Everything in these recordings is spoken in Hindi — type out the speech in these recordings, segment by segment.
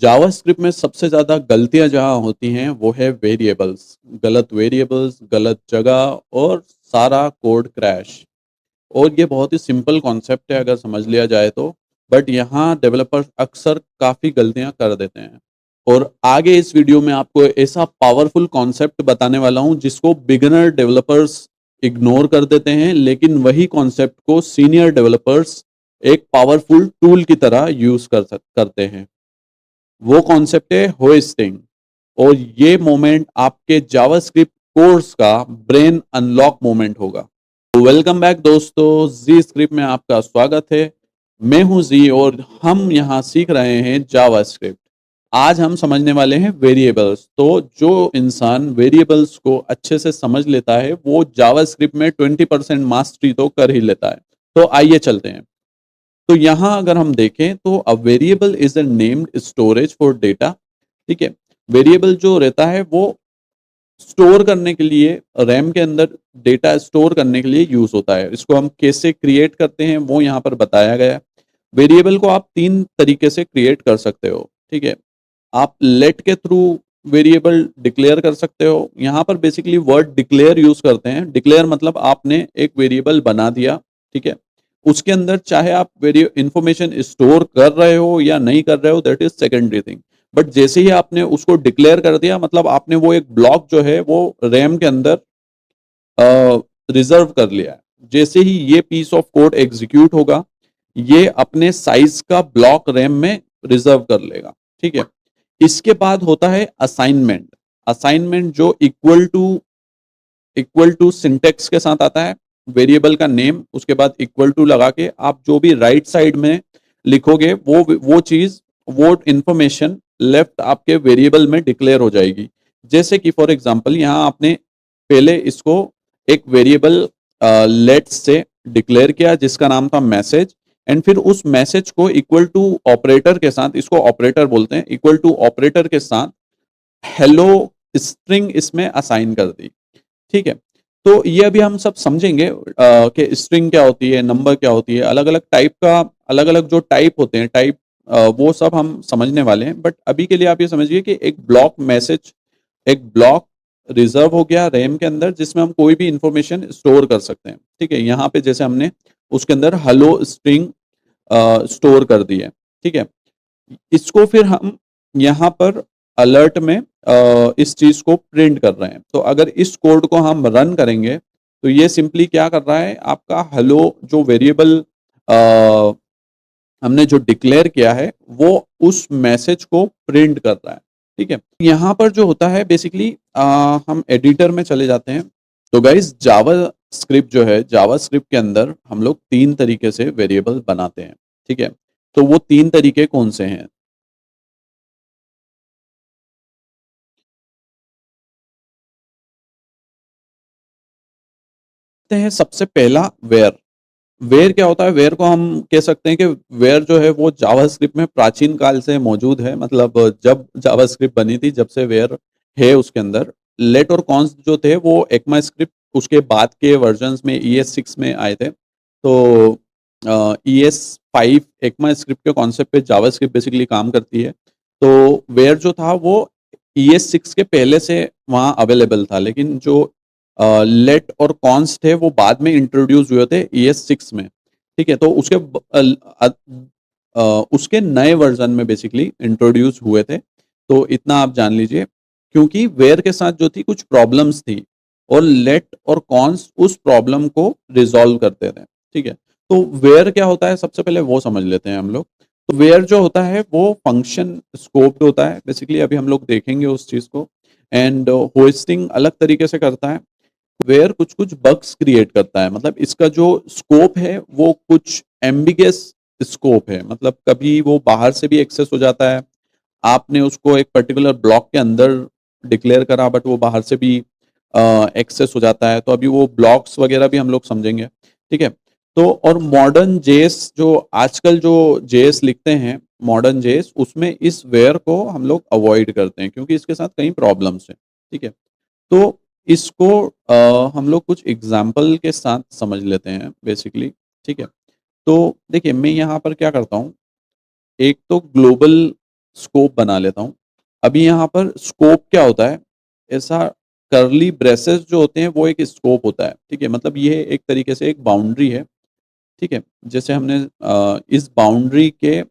जावास्क्रिप्ट में सबसे ज़्यादा गलतियाँ जहाँ होती हैं वो है वेरिएबल्स, गलत जगह और सारा कोड क्रैश। और ये बहुत ही सिंपल कॉन्सेप्ट है अगर समझ लिया जाए तो, बट यहाँ डेवलपर्स अक्सर काफ़ी गलतियाँ कर देते हैं। और आगे इस वीडियो में आपको ऐसा पावरफुल कॉन्सेप्ट बताने वाला हूँ जिसको बिगिनर डेवलपर्स इग्नोर कर देते हैं, लेकिन वही कॉन्सेप्ट को सीनियर डेवलपर्स एक पावरफुल टूल की तरह यूज़ करते हैं। वो कॉन्सेप्ट है होइस्टिंग। और ये मोमेंट आपके जावास्क्रिप्ट कोर्स का ब्रेन अनलॉक मोमेंट होगा। वेलकम बैक दोस्तों, जी स्क्रिप्ट में आपका स्वागत है। मैं हूं जी और हम यहाँ सीख रहे हैं जावास्क्रिप्ट। आज हम समझने वाले हैं वेरिएबल्स। तो जो इंसान वेरिएबल्स को अच्छे से समझ लेता है वो जावास्क्रिप्ट में 20% मास्टरी तो कर ही लेता है। तो आइए चलते हैं। तो यहाँ अगर हम देखें तो a variable is a named storage for data. ठीक है, वेरिएबल जो रहता है वो स्टोर करने के लिए, रैम के अंदर डेटा स्टोर करने के लिए यूज होता है। इसको हम कैसे क्रिएट करते हैं वो यहाँ पर बताया गया है। वेरिएबल को आप तीन तरीके से क्रिएट कर सकते हो। ठीक है, आप लेट के थ्रू वेरिएबल डिक्लेयर कर सकते हो। यहाँ पर बेसिकली वर्ड डिक्लेयर यूज करते हैं। डिक्लेयर मतलब आपने एक वेरिएबल बना दिया। ठीक है, उसके अंदर चाहे आप वेरिए इंफॉर्मेशन स्टोर कर रहे हो या नहीं कर रहे हो, that is secondary thing. But जैसे ही आपने उसको डिक्लेयर कर दिया मतलब आपने वो एक ब्लॉक जो है वो रैम के अंदर रिजर्व कर लिया है। जैसे ही ये पीस ऑफ कोड एग्जीक्यूट होगा, ये अपने साइज का ब्लॉक रैम में रिजर्व कर लेगा। ठीक है, इसके बाद होता है असाइनमेंट। असाइनमेंट जो इक्वल टू सिंटेक्स के साथ आता है। वेरिएबल का नेम, उसके बाद इक्वल टू लगा के आप जो भी राइट साइड में लिखोगे वो चीज, वो इंफॉर्मेशन लेफ्ट आपके वेरिएबल में डिक्लेयर हो जाएगी। जैसे कि फॉर एग्जांपल यहाँ आपने पहले इसको एक वेरिएबल लेट्स से डिक्लेयर किया जिसका नाम था मैसेज, एंड फिर उस मैसेज को इक्वल टू ऑपरेटर के साथ, इसको ऑपरेटर बोलते हैं, इक्वल टू ऑपरेटर के साथ हेलो स्ट्रिंग इसमें असाइन कर दी। ठीक है, तो ये अभी हम सब समझेंगे कि स्ट्रिंग क्या होती है, नंबर क्या होती है, अलग अलग टाइप का, अलग अलग जो टाइप होते हैं टाइप, वो सब हम समझने वाले हैं। बट अभी के लिए आप ये समझिए कि एक ब्लॉक मैसेज, एक ब्लॉक रिजर्व हो गया रैम के अंदर जिसमें हम कोई भी इंफॉर्मेशन स्टोर कर सकते हैं। ठीक है, यहाँ पे जैसे हमने उसके अंदर हेलो स्ट्रिंग स्टोर कर दी है। ठीक है, इसको फिर हम यहाँ पर अलर्ट में इस चीज को प्रिंट कर रहे हैं। तो अगर इस कोड को हम रन करेंगे तो ये सिंपली क्या कर रहा है, आपका हेलो जो वेरिएबल हमने जो डिक्लेयर किया है वो उस मैसेज को प्रिंट कर रहा है। ठीक है, यहाँ पर जो होता है बेसिकली हम एडिटर में चले जाते हैं। तो गाइस जावा स्क्रिप्ट जो है, जावा स्क्रिप्ट के अंदर हम लोग तीन तरीके से वेरिएबल बनाते हैं। ठीक है, तो वो तीन तरीके कौन से हैं? हैं सबसे पहला वेयर। वेयर क्या होता है? वेयर को हम कह सकते हैं कि वेयर जो है वो जावास्क्रिप्ट में प्राचीन काल से मौजूद है। मतलब जब जावास्क्रिप्ट बनी थी जब से वेयर है उसके अंदर। लेट और कॉन्स जो थे वो ECMA स्क्रिप्ट उसके बाद के वर्जन्स में ES6 में आए थे। तो ES5 ECMA स्क्रिप्ट के कॉन्सेप्ट पे जावास्क्रिप्ट बेसिकली काम करती है। तो वेयर जो था वो ES6 के पहले से वहाँ अवेलेबल था, लेकिन जो लेट और कॉन्स थे वो बाद में इंट्रोड्यूस हुए थे ES6 में। ठीक है, तो उसके नए वर्जन में बेसिकली इंट्रोड्यूस हुए थे। तो इतना आप जान लीजिए, क्योंकि वेयर के साथ जो थी कुछ प्रॉब्लम्स थी और लेट और कॉन्स उस प्रॉब्लम को रिजॉल्व करते थे। ठीक है, तो वेयर क्या होता है सबसे पहले वो समझ लेते हैं हम लोग। तो वेयर जो होता है वो फंक्शन स्कोप्ड होता है बेसिकली, अभी हम लोग देखेंगे उस चीज को। एंड होस्टिंग अलग तरीके से करता है। वेयर कुछ कुछ बग्स क्रिएट करता है। मतलब इसका जो स्कोप है वो कुछ एम्बिगस स्कोप है। मतलब कभी वो बाहर से भी एक्सेस हो जाता है। आपने उसको एक पर्टिकुलर ब्लॉक के अंदर डिक्लेयर करा बट वो बाहर से भी एक्सेस हो जाता है। तो अभी वो ब्लॉक्स वगैरह भी हम लोग समझेंगे। ठीक है, तो और मॉडर्न जेएस जो आजकल जो जेएस लिखते हैं, मॉडर्न जेएस, उसमें इस वेयर को हम लोग अवॉइड करते हैं क्योंकि इसके साथ कई प्रॉब्लम्स हैं। ठीक है, तो इसको हम लोग कुछ एग्जाम्पल के साथ समझ लेते हैं बेसिकली। ठीक है, तो देखिए मैं यहाँ पर क्या करता हूँ, एक तो ग्लोबल स्कोप बना लेता हूँ। अभी यहाँ पर स्कोप क्या होता है, ऐसा कर्ली ब्रेसेस जो होते हैं वो एक स्कोप होता है, ठीक है, मतलब ये एक तरीके से एक बाउंड्री है, ठीक है। जैसे हमने इस बाउंड्री के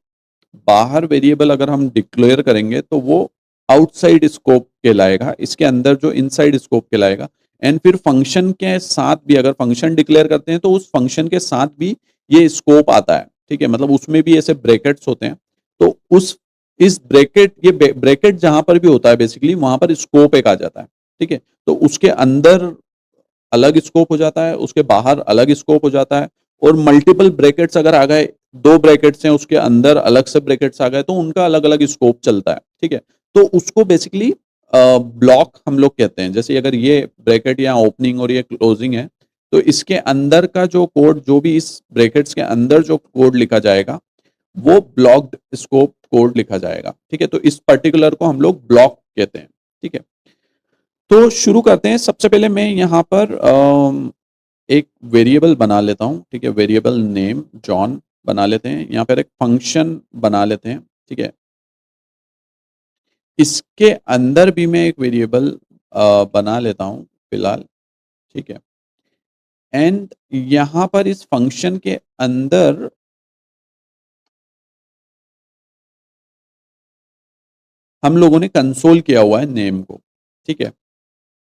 बाहर वेरिएबल अगर हम डिक्लेयर करेंगे तो वो आउटसाइड स्कोप कहलाएगा, इसके अंदर जो इनसाइड स्कोप कहलाएगा। एंड फिर फंक्शन के साथ भी अगर फंक्शन डिक्लेयर करते हैं तो उस फंक्शन के साथ भी ये स्कोप आता है, ठीक है, मतलब उसमें भी ऐसे ब्रैकेट्स होते हैं। तो उस इस ब्रैकेट ये ब्रैकेट जहां पर भी होता है बेसिकली वहां पर स्कोप एक आ जाता है, ठीक है। तो उसके अंदर अलग स्कोप हो जाता है, उसके बाहर अलग स्कोप हो जाता है। और मल्टीपल ब्रैकेट्स अगर आ गए, दो ब्रैकेट्स हैं उसके अंदर अलग से ब्रैकेट्स आ गए तो उनका अलग अलग स्कोप चलता है, ठीक है। तो उसको बेसिकली ब्लॉक हम लोग कहते हैं। जैसे अगर ये ब्रैकेट या ओपनिंग और ये क्लोजिंग है तो इसके अंदर का जो कोड, जो भी इस ब्रैकेट्स के अंदर जो कोड लिखा जाएगा वो ब्लॉक्ड स्कोप कोड लिखा जाएगा, ठीक है। तो इस पर्टिकुलर को हम लोग ब्लॉक कहते हैं, ठीक है। तो शुरू करते हैं। सबसे पहले मैं यहाँ पर एक वेरिएबल बना लेता हूँ, ठीक है, वेरिएबल नेम जॉन बना लेते हैं। यहाँ पर एक फंक्शन बना लेते हैं, ठीक है। इसके अंदर भी मैं एक वेरिएबल बना लेता हूँ फिलहाल, ठीक है। एंड यहाँ पर इस फंक्शन के अंदर हम लोगों ने कंसोल किया हुआ है नेम को, ठीक है।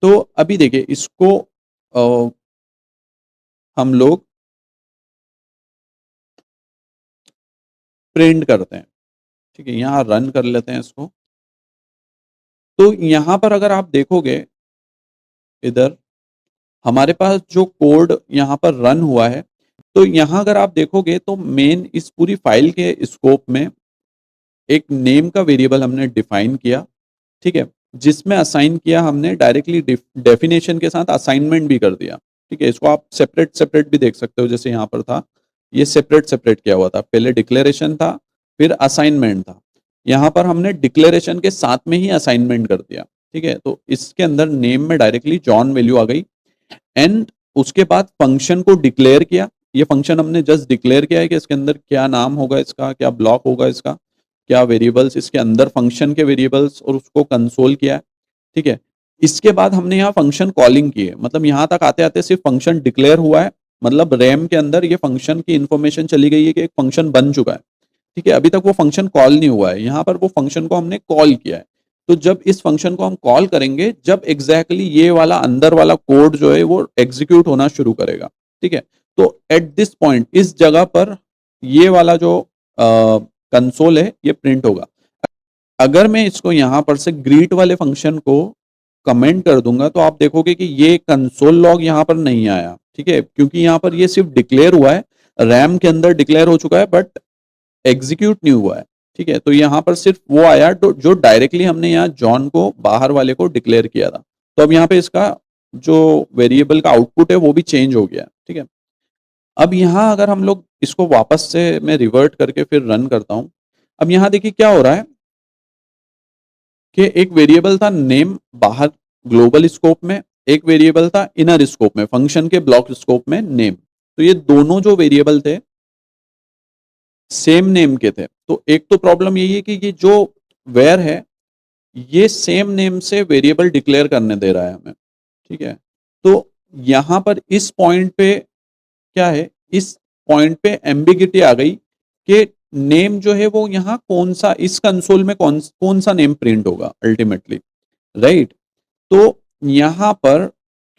तो अभी देखिए इसको हम लोग प्रिंट करते हैं, ठीक है। यहाँ रन कर लेते हैं इसको। तो यहाँ पर अगर आप देखोगे इधर हमारे पास जो कोड यहाँ पर रन हुआ है, तो यहाँ अगर आप देखोगे तो मेन इस पूरी फाइल के स्कोप में एक नेम का वेरिएबल हमने डिफाइन किया, ठीक है, जिसमें असाइन किया हमने डायरेक्टली डेफिनेशन के साथ असाइनमेंट भी कर दिया, ठीक है। इसको आप सेपरेट सेपरेट भी देख सकते हो, जैसे यहाँ पर था ये सेपरेट सेपरेट किया हुआ था, पहले डिक्लेरेशन था फिर असाइनमेंट था। यहाँ पर हमने डिक्लेरेशन के साथ में ही असाइनमेंट कर दिया, ठीक है। तो इसके अंदर नेम में डायरेक्टली जॉन वैल्यू आ गई। एंड उसके बाद फंक्शन को डिक्लेयर किया। ये फंक्शन हमने जस्ट डिक्लेयर किया है कि इसके अंदर क्या नाम होगा, इसका क्या ब्लॉक होगा, इसका क्या वेरिएबल्स इसके अंदर फंक्शन के वेरिएबल्स, और उसको कंसोल किया है, ठीक है। इसके बाद हमने यहाँ फंक्शन कॉलिंग की है, मतलब यहाँ तक आते आते सिर्फ फंक्शन डिक्लेयर हुआ है, मतलब रैम के अंदर ये फंक्शन की इंफॉर्मेशन चली गई है कि एक फंक्शन बन चुका है, ठीक है। अभी तक वो फंक्शन कॉल नहीं हुआ है, यहाँ पर वो फंक्शन को हमने कॉल किया है। तो जब इस फंक्शन को हम कॉल करेंगे, जब एग्जैक्टली ये वाला अंदर वाला कोड जो है वो एग्जीक्यूट होना शुरू करेगा, ठीक है। तो एट दिस पॉइंट इस जगह पर ये वाला जो कंसोल है ये प्रिंट होगा। अगर मैं इसको यहाँ पर से ग्रीट वाले फंक्शन को कमेंट कर दूंगा तो आप देखोगे कि ये कंसोल लॉग यहाँ पर नहीं आया, ठीक है, क्योंकि यहाँ पर ये सिर्फ डिक्लेयर हुआ है, रैम के अंदर डिक्लेयर हो चुका है बट एग्जीक्यूट नहीं हुआ है, ठीक है। तो यहाँ पर सिर्फ वो आया जो डायरेक्टली हमने यहाँ जॉन को बाहर वाले को डिक्लेयर किया था। तो अब यहाँ पे इसका जो वेरिएबल का आउटपुट है वो भी चेंज हो गया, ठीक है। अब यहाँ अगर हम लोग इसको वापस से मैं रिवर्ट करके फिर रन करता हूँ। अब यहाँ देखिए क्या हो रहा है कि एक वेरिएबल था नेम बाहर ग्लोबल स्कोप में, एक वेरिएबल था इनर स्कोप में, फंक्शन के ब्लॉक स्कोप में नेम। तो ये दोनों जो वेरिएबल थे सेम नेम के थे। तो एक तो प्रॉब्लम यही है कि ये जो वेयर है ये सेम नेम से वेरिएबल डिक्लेयर करने दे रहा है हमें, ठीक है। तो यहां पर इस पॉइंट पे क्या है, इस पॉइंट पे एम्बिगिटी आ गई कि नेम जो है वो यहाँ कौन सा, इस कंसोल में कौन कौन सा नेम प्रिंट होगा अल्टीमेटली, राइट। तो यहाँ पर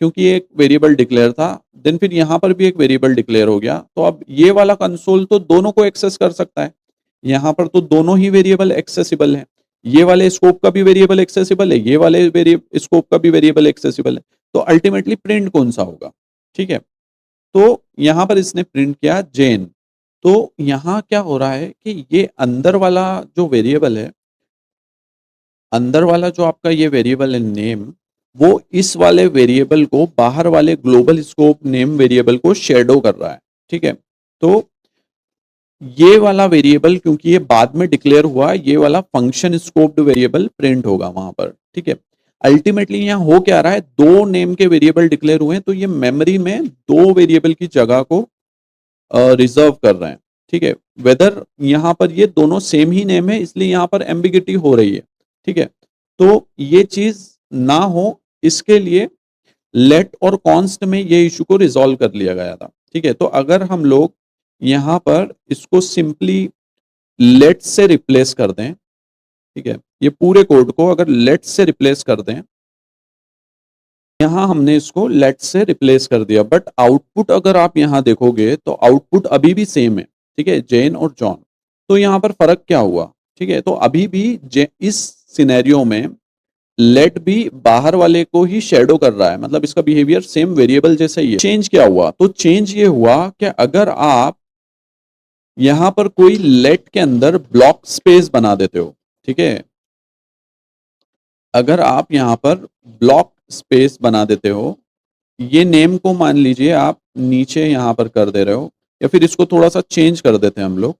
क्योंकि एक वेरिएबल डिक्लेयर था, देन फिर यहाँ पर भी एक वेरिएबल डिक्लेयर हो गया, तो अब ये वाला कंसोल तो दोनों को एक्सेस कर सकता है। यहाँ पर तो दोनों ही वेरिएबल एक्सेसिबल है, ये वाले स्कोप का भी वेरिएबल एक्सेसिबल है, ये वाले स्कोप का भी वेरिएबल एक्सेसिबल है। तो अल्टीमेटली प्रिंट कौन सा होगा, ठीक है। तो यहाँ पर इसने प्रिंट किया जेन। तो यहाँ क्या हो रहा है कि ये अंदर वाला जो वेरिएबल है, अंदर वाला जो आपका ये वेरिएबल है नेम, वो इस वाले वेरिएबल को बाहर वाले ग्लोबल स्कोप नेम वेरिएबल को शेडो कर रहा है, ठीक है। तो ये वाला वेरिएबल क्योंकि ये बाद में डिक्लेयर हुआ, ये वाला फंक्शन स्कोप्ड वेरिएबल प्रिंट होगा वहां पर, ठीक है। अल्टीमेटली यहाँ हो क्या रहा है, दो नेम के वेरिएबल डिक्लेयर हुए हैं तो ये मेमोरी में दो वेरिएबल की जगह को रिजर्व कर रहे हैं, ठीक है, वेदर यहाँ पर ये दोनों सेम ही नेम है इसलिए यहाँ पर एम्बिगिटी हो रही है, ठीक है। तो ये चीज ना हो इसके लिए लेट और कॉन्स्ट में ये इशू को रिजॉल्व कर लिया गया था, ठीक है। तो अगर हम लोग यहाँ पर इसको सिंपली लेट से रिप्लेस कर दें, ठीक है, ये पूरे कोड को अगर लेट से रिप्लेस कर दें, यहां हमने इसको लेट से रिप्लेस कर दिया, बट आउटपुट अगर आप यहां देखोगे तो आउटपुट अभी भी सेम है, ठीक है, जेन और जॉन। तो यहां पर फर्क क्या हुआ, ठीक है, तो अभी भी इस सिनेरियो में लेट भी बाहर वाले को ही शेडो कर रहा है, मतलब इसका बिहेवियर सेम वेरिएबल जैसा ही है। चेंज क्या हुआ, तो चेंज ये हुआ कि अगर आप यहां पर कोई लेट के अंदर ब्लॉक स्पेस बना देते हो, ठीक है, अगर आप यहां पर ब्लॉक स्पेस बना देते हो, ये नेम को मान लीजिए आप नीचे यहां पर कर दे रहे हो, या फिर इसको थोड़ा सा चेंज कर देते हैं हम लोग,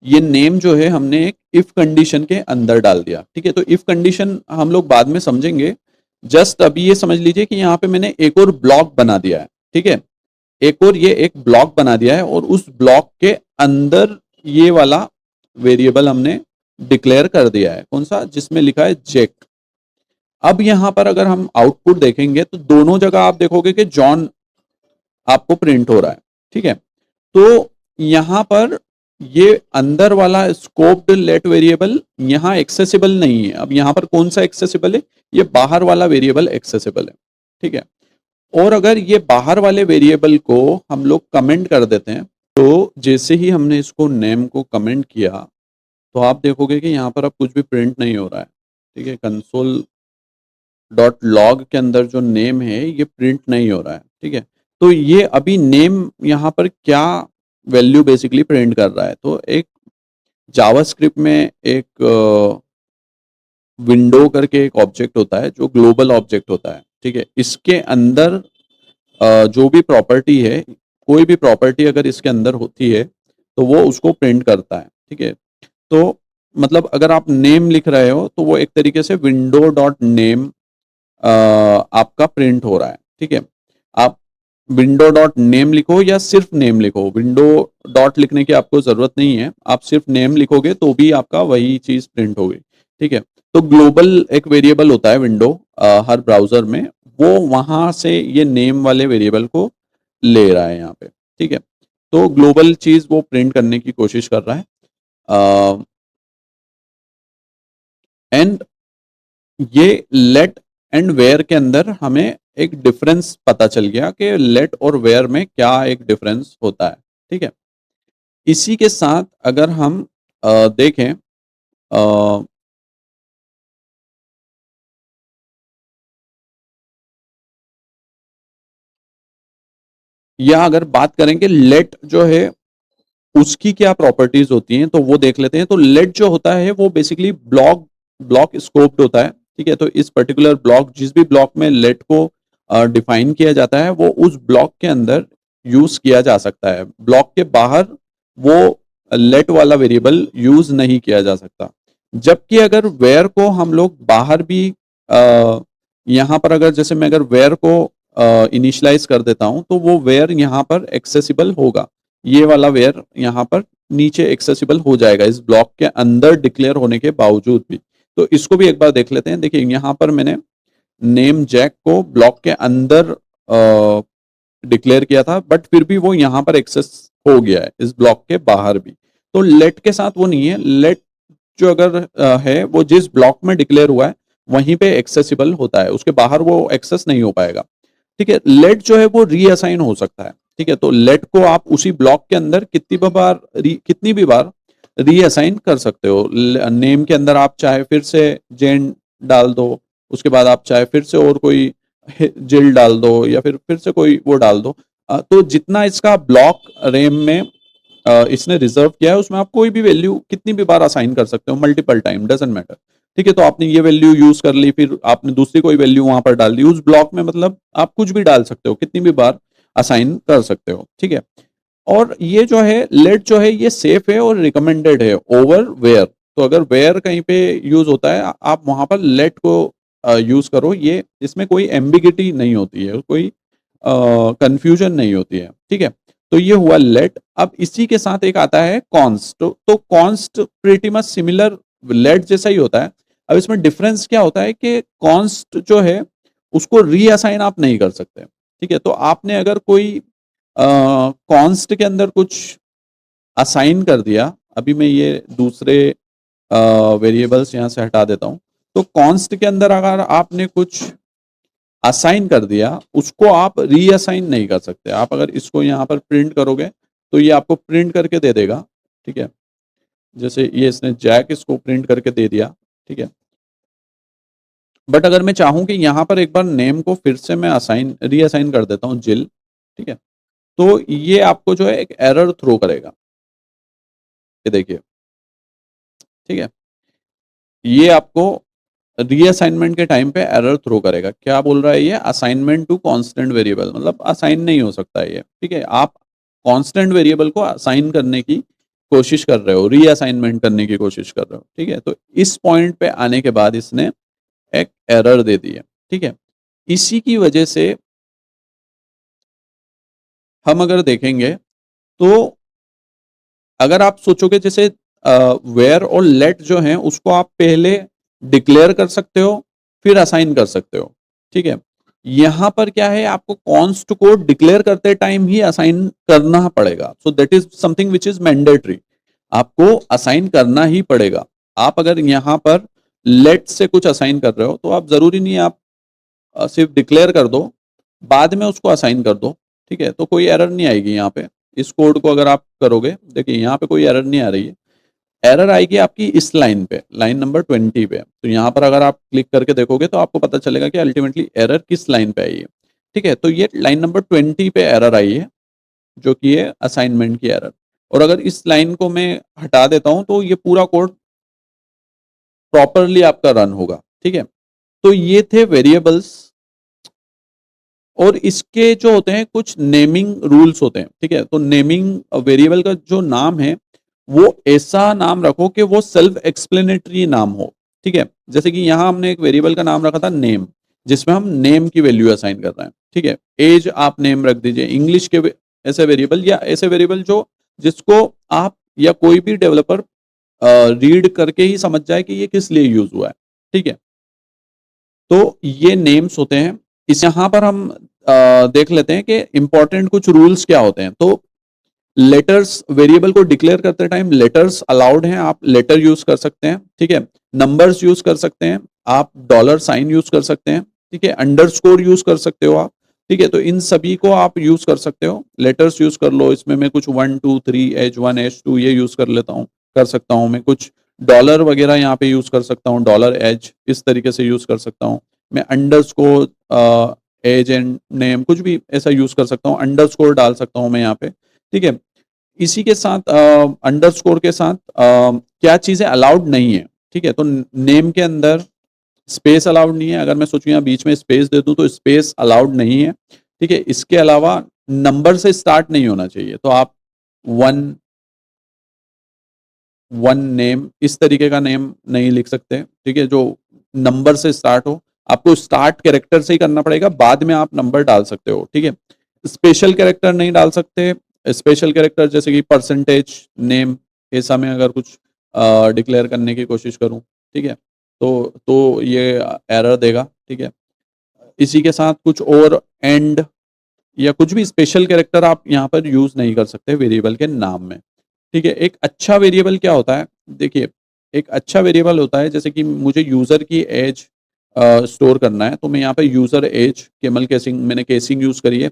ये नेम जो है हमने एक इफ कंडीशन के अंदर डाल दिया, ठीक है। तो इफ कंडीशन हम लोग बाद में समझेंगे, जस्ट अभी ये समझ लीजिए कि यहाँ पे मैंने एक और ब्लॉक बना दिया है, ठीक है, एक और ये एक ब्लॉक बना दिया है और उस ब्लॉक के अंदर ये वाला वेरिएबल हमने डिक्लेयर कर दिया है, कौन सा, जिसमें लिखा है जेक। अब यहां पर अगर हम आउटपुट देखेंगे तो दोनों जगह आप देखोगे कि जॉन आपको प्रिंट हो रहा है, ठीक है। तो यहां पर ये अंदर वाला स्कोप्ड लेट वेरिएबल यहां एक्सेसिबल नहीं है। अब यहां पर कौन सा एक्सेसिबल है, ये बाहर वाला वेरिएबल एक्सेसिबल है, ठीक है। और अगर ये बाहर वाले वेरिएबल को हम लोग कमेंट कर देते हैं, तो जैसे ही हमने इसको नेम को कमेंट किया तो आप देखोगे कि यहाँ पर अब कुछ भी प्रिंट नहीं हो रहा है, ठीक है। कंसोल डॉट लॉग के अंदर जो नेम है ये प्रिंट नहीं हो रहा है, ठीक है। तो ये अभी नेम यहाँ पर क्या वैल्यू बेसिकली प्रिंट कर रहा है, तो एक जावास्क्रिप्ट में एक विंडो करके एक ऑब्जेक्ट होता है जो ग्लोबल ऑब्जेक्ट होता है, ठीक है। इसके अंदर जो भी प्रॉपर्टी है, कोई भी प्रॉपर्टी अगर इसके अंदर होती है तो वो उसको प्रिंट करता है, ठीक है। तो मतलब अगर आप नेम लिख रहे हो तो वो एक तरीके से विंडो डॉट नेम आपका प्रिंट हो रहा है, ठीक है। आप विंडो डॉट नेम लिखो या सिर्फ नेम लिखो, विंडो डॉट लिखने की आपको जरूरत नहीं है, आप सिर्फ नेम लिखोगे तो भी आपका वही चीज प्रिंट होगी, ठीक है। तो ग्लोबल एक वेरिएबल होता है विंडो हर ब्राउजर में, वो वहां से ये नेम वाले वेरिएबल को ले रहा है यहाँ पे, ठीक है। तो ग्लोबल चीज वो प्रिंट करने की कोशिश कर रहा है। एंड ये लेट एंड वेयर के अंदर हमें एक डिफरेंस पता चल गया कि लेट और वेयर में क्या एक डिफरेंस होता है, ठीक है। इसी के साथ अगर हम देखें, या अगर बात करें कि लेट जो है उसकी क्या प्रॉपर्टीज होती हैं तो वो देख लेते हैं। तो लेट जो होता है वो बेसिकली ब्लॉक ब्लॉक स्कोप्ड होता है, ठीक है। तो इस पर्टिकुलर ब्लॉक, जिस भी ब्लॉक में लेट को डिफाइन किया जाता है वो उस ब्लॉक के अंदर यूज किया जा सकता है, ब्लॉक के बाहर वो लेट वाला वेरिएबल यूज नहीं किया जा सकता। जबकि अगर वेयर को हम लोग बाहर भी यहाँ पर अगर जैसे मैं अगर वेयर को इनिशियलाइज कर देता हूं तो वो वेयर यहाँ पर एक्सेसिबल होगा, ये वाला वेयर यहाँ पर नीचे एक्सेसिबल हो जाएगा इस ब्लॉक के अंदर डिक्लेयर होने के बावजूद भी। तो इसको भी एक बार देख लेते हैं। देखिए यहाँ पर मैंने नेम जैक को ब्लॉक के अंदर डिक्लेयर किया था, बट फिर भी वो यहाँ पर एक्सेस हो गया है इस ब्लॉक के बाहर भी। तो लेट के साथ वो नहीं है, लेट जो अगर है वो जिस ब्लॉक में डिक्लेयर हुआ है वहीं पे एक्सेसिबल होता है, उसके बाहर वो एक्सेस नहीं हो पाएगा, ठीक है। लेट जो है वो रीअसाइन हो सकता है, ठीक है। तो लेट को आप उसी ब्लॉक के अंदर कितनी भी बार रीअसाइन कर सकते हो। नेम के अंदर आप चाहे फिर से जेन डाल दो, उसके बाद आप चाहे फिर से और कोई जिल डाल दो या फिर से कोई वो डाल दो। तो जितना इसका ब्लॉक रेम में इसने रिजर्व किया है उसमें आप कोई भी वैल्यू कितनी भी बार असाइन कर सकते हो, मल्टीपल टाइम, डजंट मैटर, ठीक है। तो आपने ये वैल्यू यूज कर ली, फिर आपने दूसरी कोई वैल्यू वहां पर डाल दी उस ब्लॉक में, मतलब आप कुछ भी डाल सकते हो, कितनी भी बार असाइन कर सकते हो, ठीक है। और ये जो है लेट जो है ये सेफ है और रिकमेंडेड है ओवर वेयर। तो अगर वेयर कहीं पे यूज होता है आप वहां पर लेट को यूज करो। ये इसमें कोई एम्बिगिटी नहीं होती है, कोई कंफ्यूजन नहीं होती है, ठीक है। तो ये हुआ लेट। अब इसी के साथ एक आता है कॉन्स्ट। तो const pretty much similar let जैसा ही होता है। अब इसमें डिफरेंस क्या होता है कि कॉन्स्ट जो है उसको रीअसाइन आप नहीं कर सकते, ठीक है। तो आपने अगर कोई कॉन्स्ट के अंदर कुछ असाइन कर दिया, अभी मैं ये दूसरे वेरिएबल्स यहाँ से हटा देता हूँ। तो कॉन्स्ट के अंदर अगर आपने कुछ असाइन कर दिया उसको आप रीअसाइन नहीं कर सकते। आप अगर इसको यहाँ पर प्रिंट करोगे तो ये आपको प्रिंट करके दे देगा, ठीक है। जैसे ये इसने जैक इसको प्रिंट करके दे दिया, ठीक है। बट अगर मैं चाहूं कि यहाँ पर एक बार नेम को फिर से मैं असाइन रीअसाइन कर देता हूँ जिल, ठीक है, तो ये आपको जो है एक एरर थ्रो करेगा। ये देखिए, ठीक है, ये आपको रीअसाइनमेंट के टाइम पे एरर थ्रो करेगा। क्या बोल रहा है ये? असाइनमेंट टू कांस्टेंट वेरिएबल, मतलब असाइन नहीं हो सकता है ये, ठीक है। आप कांस्टेंट वेरिएबल को असाइन करने की कोशिश कर रहे हो, रीअसाइनमेंट करने की कोशिश कर रहे हो, ठीक है। तो इस पॉइंट पे आने के बाद इसने एक एरर दे दी है, ठीक है। इसी की वजह से हम अगर देखेंगे तो अगर आप सोचोगे जैसे वेयर और लेट जो है उसको आप पहले डिक्लेयर कर सकते हो फिर असाइन कर सकते हो, ठीक है। यहां पर क्या है, आपको कॉन्स्ट को डिक्लेयर करते टाइम ही असाइन करना पड़ेगा। So that is something which is mandatory, आपको असाइन करना ही पड़ेगा। आप अगर यहां पर लेट से कुछ असाइन कर रहे हो तो आप जरूरी नहीं है आप सिर्फ डिक्लेयर कर दो बाद में उसको असाइन कर दो, ठीक है। तो कोई एरर नहीं आएगी यहाँ पे। इस कोड को अगर आप करोगे, देखिए यहाँ पे कोई एरर नहीं आ रही है। एरर आएगी आपकी इस लाइन पे, लाइन नंबर 20 पे। तो यहाँ पर अगर आप क्लिक करके देखोगे तो आपको पता चलेगा कि अल्टीमेटली एरर किस लाइन पे आई है, ठीक है। तो ये लाइन नंबर 20 पे एरर आई है जो कि है असाइनमेंट की एरर। और अगर इस लाइन को मैं हटा देता हूं तो ये पूरा कोड प्रॉपरली आपका रन होगा, ठीक है। तो ये थे वेरिएबल्स और इसके जो होते हैं कुछ नेमिंग रूल्स होते हैं, ठीक है। तो नेमिंग वेरिएबल का जो नाम है वो ऐसा नाम रखो कि वो सेल्फ एक्सप्लेनेटरी नाम हो, ठीक है। जैसे कि यहाँ हमने एक वेरिएबल का नाम रखा था नेम, जिसमें हम नेम की वैल्यू असाइन कर रहे हैं, ठीक है। एज आप नेम रख दीजिए इंग्लिश के ऐसे वेरिएबल, या ऐसे वेरिएबल जो जिसको आप या कोई भी डेवलपर रीड करके ही समझ जाए कि ये किस लिए यूज हुआ है, ठीक है। तो ये नेम्स होते हैं। इस यहाँ पर हम देख लेते हैं कि इंपॉर्टेंट कुछ रूल्स क्या होते हैं। तो लेटर्स, वेरिएबल को डिक्लेयर करते टाइम लेटर्स अलाउड हैं, आप लेटर यूज कर सकते हैं, ठीक है। नंबर्स यूज कर सकते हैं, आप डॉलर साइन यूज कर सकते हैं, ठीक है। अंडरस्कोर यूज कर सकते हो आप, ठीक है। तो इन सभी को आप यूज कर सकते हो। लेटर्स यूज कर लो, इसमें मैं कुछ 1 2 3 H1 H2 ये यूज कर लेता हूँ, कर सकता हूँ मैं। कुछ डॉलर वगैरह यहाँ पे यूज कर सकता हूँ, डॉलर एज इस तरीके से यूज कर सकता हूँ मैं। अंडरस्कोर एज एंड नेम कुछ भी ऐसा यूज कर सकता हूँ, अंडरस्कोर डाल सकता हूँ मैं यहाँ पे, ठीक है। इसी के साथ अंडरस्कोर के साथ क्या चीजें अलाउड नहीं है, ठीक है। तो नेम के अंदर स्पेस अलाउड नहीं है। अगर मैं सोचूं यहाँ बीच में स्पेस दे दूं तो स्पेस अलाउड नहीं है, ठीक है। इसके अलावा नंबर से स्टार्ट नहीं होना चाहिए। तो आप वन वन नेम इस तरीके का नेम नहीं लिख सकते, ठीक है, जो नंबर से स्टार्ट हो। आपको स्टार्ट कैरेक्टर से ही करना पड़ेगा, बाद में आप नंबर डाल सकते हो, ठीक है। स्पेशल कैरेक्टर नहीं डाल सकते। स्पेशल कैरेक्टर जैसे कि परसेंटेज नेम, ऐसा मैं अगर कुछ डिक्लेयर करने की कोशिश करूं, ठीक है, तो ये एरर देगा, ठीक है। इसी के साथ कुछ और एंड या कुछ भी स्पेशल कैरेक्टर आप यहाँ पर यूज नहीं कर सकते वेरिएबल के नाम में, ठीक है। एक अच्छा वेरिएबल क्या होता है, देखिए, एक अच्छा वेरिएबल होता है जैसे कि मुझे यूजर की एज स्टोर करना है, तो मैं यहाँ पे यूजर एज केमल केसिंग, मैंने केसिंग यूज करी है।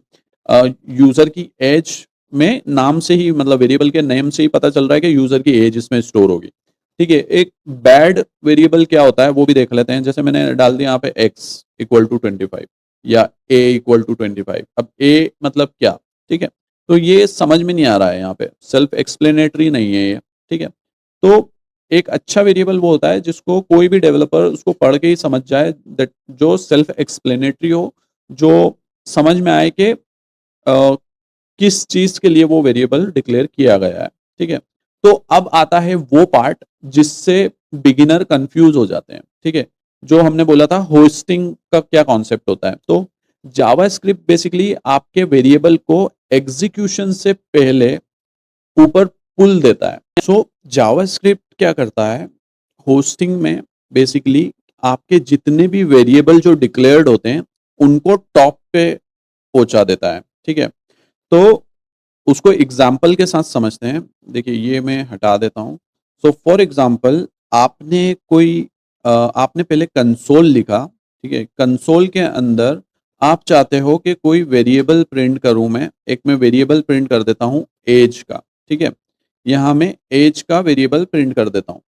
यूजर की एज में नाम से ही, मतलब वेरिएबल के नेम से ही पता चल रहा है कि यूजर की एज इसमें स्टोर होगी, ठीक है। एक बैड वेरिएबल क्या होता है वो भी देख लेते हैं। जैसे मैंने डाल दिया यहाँ पे x इक्वल टू 25 या a इक्वल टू 25। अब a मतलब क्या, ठीक है। तो ये समझ में नहीं आ रहा है, यहाँ पे सेल्फ एक्सप्लेनेटरी नहीं है ये, ठीक है। तो एक अच्छा वेरिएबल वो होता है जिसको कोई भी डेवलपर उसको पढ़ के ही समझ जाए, दैट जो सेल्फ एक्सप्लेनेटरी हो, जो समझ में आए कि किस चीज के लिए वो वेरिएबल डिक्लेयर किया गया है, ठीक है। तो अब आता है वो पार्ट जिससे बिगिनर कंफ्यूज हो जाते हैं, ठीक है। जो हमने बोला था होस्टिंग का क्या कॉन्सेप्ट होता है, तो जावास्क्रिप्ट बेसिकली आपके वेरिएबल को एग्जीक्यूशन से पहले ऊपर पुल देता है। सो जावास्क्रिप्ट क्या करता है, होस्टिंग में बेसिकली आपके जितने भी वेरिएबल जो डिक्लेयर्ड होते हैं उनको टॉप पे पहुंचा देता है, ठीक है। तो उसको एग्जाम्पल के साथ समझते हैं। देखिए ये मैं हटा देता हूं। सो फॉर एग्जाम्पल आपने पहले कंसोल लिखा, ठीक है। कंसोल के अंदर आप चाहते हो कि कोई वेरिएबल प्रिंट करूं, मैं वेरिएबल प्रिंट कर देता हूं एज का, ठीक है। यहां मैं एज का वेरिएबल प्रिंट कर देता हूं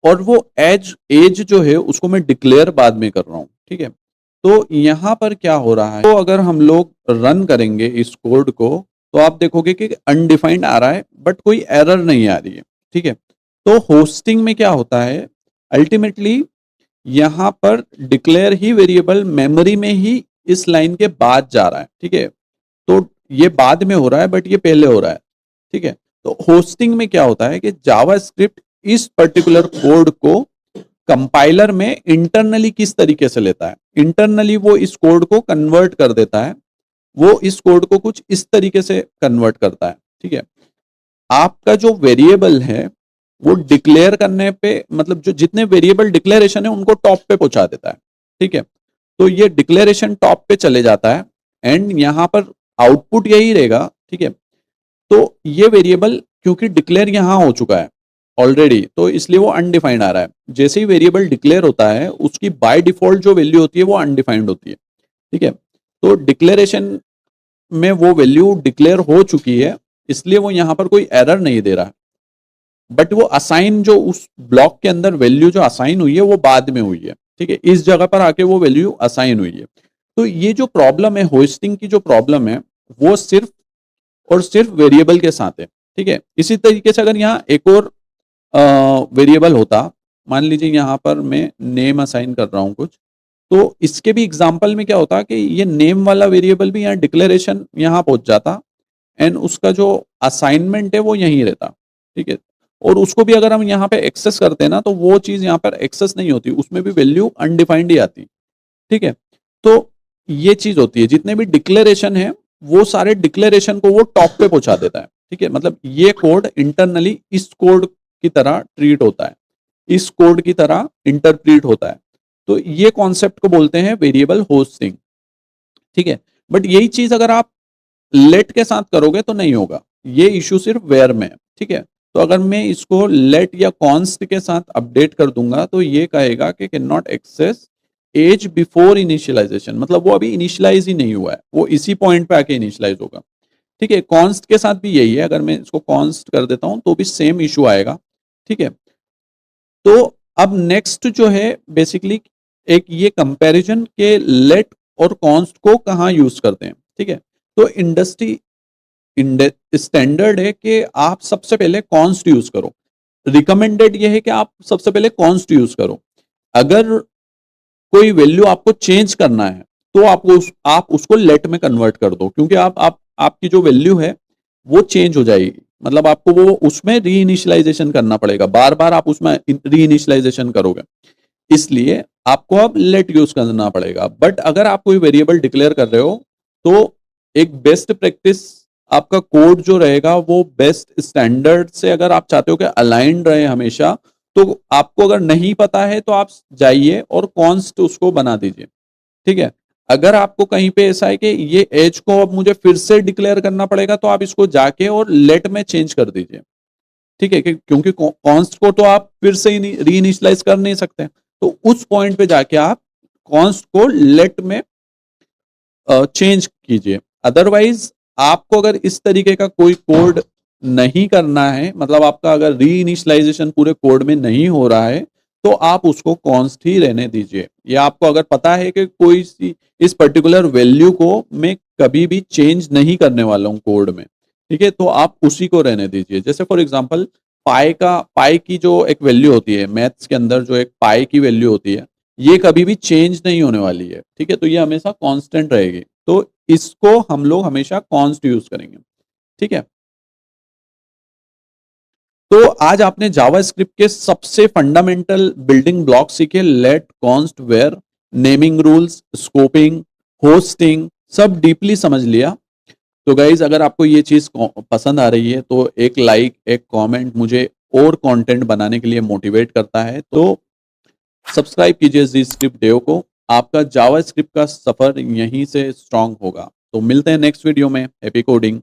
और वो एज एज जो है उसको मैं डिक्लेयर बाद में कर रहा हूं, ठीक है। तो यहां पर क्या हो रहा है, तो अगर हम लोग रन करेंगे इस कोड को तो आप देखोगे कि अनडिफाइंड आ रहा है बट कोई एरर नहीं आ रही है, ठीक है। तो होस्टिंग में क्या होता है, अल्टीमेटली यहां पर डिक्लेयर ही वेरिएबल मेमोरी में ही इस लाइन के बाद जा रहा है, ठीक है। तो ये बाद में हो रहा है बट ये पहले हो रहा है, ठीक है। तो होस्टिंग में क्या होता है कि जावास्क्रिप्ट इस पर्टिकुलर कोड को कंपाइलर में इंटरनली किस तरीके से लेता है, इंटरनली वो इस कोड को कन्वर्ट कर देता है, वो इस कोड को कुछ इस तरीके से कन्वर्ट करता है, ठीक है। आपका जो वेरिएबल है वो डिक्लेयर करने पे, मतलब जो जितने वेरिएबल डिक्लेरेशन है उनको टॉप पे पहुंचा देता है, ठीक है। तो ये डिक्लेरेशन टॉप पे चले जाता है एंड यहां पर आउटपुट यही रहेगा, ठीक है। तो ये वेरिएबल क्योंकि डिक्लेयर यहां हो चुका है ऑलरेडी, तो इसलिए वो अनडिफाइंड आ रहा है। जैसे ही वेरिएबल डिक्लेयर होता है उसकी बाय डिफॉल्ट जो वैल्यू होती है वो अनडिफाइंड होती है, ठीक है। तो डिक्लेरेशन में वो वैल्यू डिक्लेयर हो चुकी है इसलिए वो यहां पर कोई एरर नहीं दे रहा है, बट वो असाइन जो उस ब्लॉक के अंदर वैल्यू जो असाइन हुई है वो बाद में हुई है, ठीक है। इस जगह पर आके वो वैल्यू असाइन हुई है। तो ये जो प्रॉब्लम है होस्टिंग की, जो प्रॉब्लम है वो सिर्फ और सिर्फ वेरिएबल के साथ है, ठीक है। इसी तरीके से अगर यहाँ एक और वेरिएबल होता, मान लीजिए यहाँ पर मैं नेम असाइन कर रहा हूँ कुछ, तो इसके भी एग्जाम्पल में क्या होता कि ये नेम वाला वेरिएबल भी यहाँ डिक्लेरेशन यहाँ पहुंच जाता एंड उसका जो असाइनमेंट है वो यहीं रहता, ठीक है। और उसको भी अगर हम यहाँ पे एक्सेस करते हैं ना तो वो चीज यहाँ पर एक्सेस नहीं होती, उसमें भी वैल्यू अनडिफाइंड ही आती, ठीक है। तो ये चीज होती है, जितने भी डिक्लेरेशन है वो सारे डिक्लेरेशन को वो टॉप पे पहुंचा देता है, ठीक है। मतलब ये कोड इंटरनली इस कोड की तरह ट्रीट होता है, इस कोड की तरह इंटरप्रीट होता है। तो ये कॉन्सेप्ट को बोलते हैं वेरिएबल होस्टिंग, ठीक है। बट यही चीज अगर आप लेट के साथ करोगे तो नहीं होगा, ये इशू सिर्फ वेयर में है, ठीक है। तो अगर मैं इसको लेट या कॉन्स्ट के साथ अपडेट कर दूंगा तो ये कहेगा कि can not access age before initialisation, मतलब वो अभी इनिशियलाइज ही नहीं हुआ है, वो इसी पॉइंट पे आके इनिशियलाइज होगा, ठीक है। कॉन्स्ट के साथ भी यही है, अगर मैं इसको कॉन्स्ट कर देता हूं तो भी सेम इशू आएगा, ठीक है। तो अब नेक्स्ट जो है बेसिकली एक ये कंपैरिजन के लेट और कॉन्स्ट को कहाँ यूज करते हैं, ठीक है। तो इंडस्ट्री स्टैंडर्ड है कि आप सबसे पहले कॉन्स्ट यूज करो, रिकमेंडेड ये है कि आप सबसे पहले कॉन्स्ट यूज करो। अगर कोई वैल्यू आपको चेंज करना है तो आप उसको लेट में कन्वर्ट कर दो, क्योंकि आपकी जो वैल्यू है वो चेंज हो जाएगी, मतलब आपको वो उसमें री इनिशियलाइजेशन करना पड़ेगा, बार बार आप उसमें री इनिशियलाइजेशन करोगे, इसलिए आपको अब लेट यूज करना पड़ेगा। बट अगर आप कोई वेरिएबल डिक्लेयर कर रहे हो तो एक बेस्ट प्रैक्टिस, आपका कोड जो रहेगा वो बेस्ट स्टैंडर्ड से अगर आप चाहते हो कि अलाइंड रहे हमेशा, तो आपको अगर नहीं पता है तो आप जाइए और कॉन्स्ट उसको बना दीजिए, ठीक है। अगर आपको कहीं पे ऐसा है कि ये एज को अब मुझे फिर से डिक्लेयर करना पड़ेगा तो आप इसको जाके और लेट में चेंज कर दीजिए, ठीक है। क्योंकि कॉन्स्ट को तो आप फिर से री इनिशियलाइज कर नहीं सकते, तो उस पॉइंट पे जाके आप कॉन्स्ट को लेट में चेंज कीजिए। अदरवाइज आपको अगर इस तरीके का कोई कोड नहीं करना है, मतलब आपका अगर री इनिशियलाइजेशन पूरे कोड में नहीं हो रहा है तो आप उसको कॉन्स्ट ही रहने दीजिए, या आपको अगर पता है कि कोई सी इस पर्टिकुलर वैल्यू को मैं कभी भी चेंज नहीं करने वाला हूँ कोड में, ठीक है, तो आप उसी को रहने दीजिए। जैसे फॉर एग्जांपल पाई की जो एक वैल्यू होती है मैथ्स के अंदर, जो एक पाई की वैल्यू होती है ये कभी भी चेंज नहीं होने वाली है, ठीक है। तो ये हमेशा कांस्टेंट रहेगी, तो इसको हम लोग हमेशा कॉन्स्ट यूज करेंगे। ठीक है। तो आज आपने जावास्क्रिप्ट के सबसे फंडामेंटल बिल्डिंग ब्लॉक सीखे, let, const, var, naming rules, scoping, hoisting, सब डीपली समझ लिया। तो गाइज अगर आपको ये चीज पसंद आ रही है तो एक लाइक, एक कमेंट मुझे और कंटेंट बनाने के लिए मोटिवेट करता है। तो सब्सक्राइब कीजिए जी स्क्रिप्ट डेव को। आपका जावास्क्रिप्ट का सफर यहीं से स्ट्रांग होगा। तो मिलते हैं नेक्स्ट वीडियो में। Happy coding.